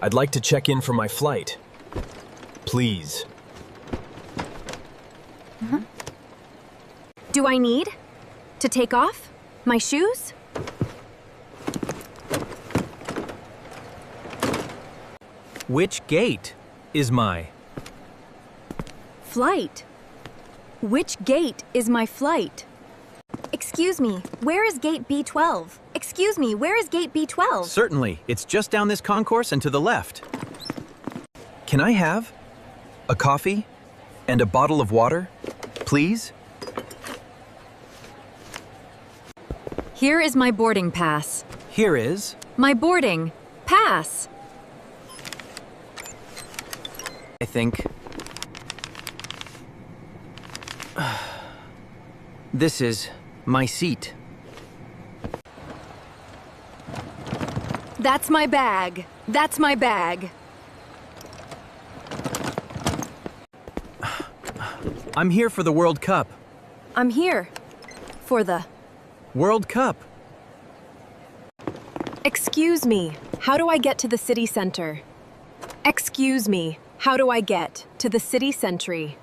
I'd like to check in for my flight. Please. Do I need to take off my shoes? Which gate is my Flight. Which gate is my flight? Excuse me, where is gate B12? Excuse me, where is gate B12? Certainly, it's just down this concourse and to the left. Can I have a coffee and a bottle of water, please? Here is my boarding pass. Here is. My boarding pass. I think. This is my seat. That's my bag. That's my bag. I'm here for the World Cup. I'm here for the World Cup. Excuse me, how do I get to the city center? Excuse me, how do I get to the city century?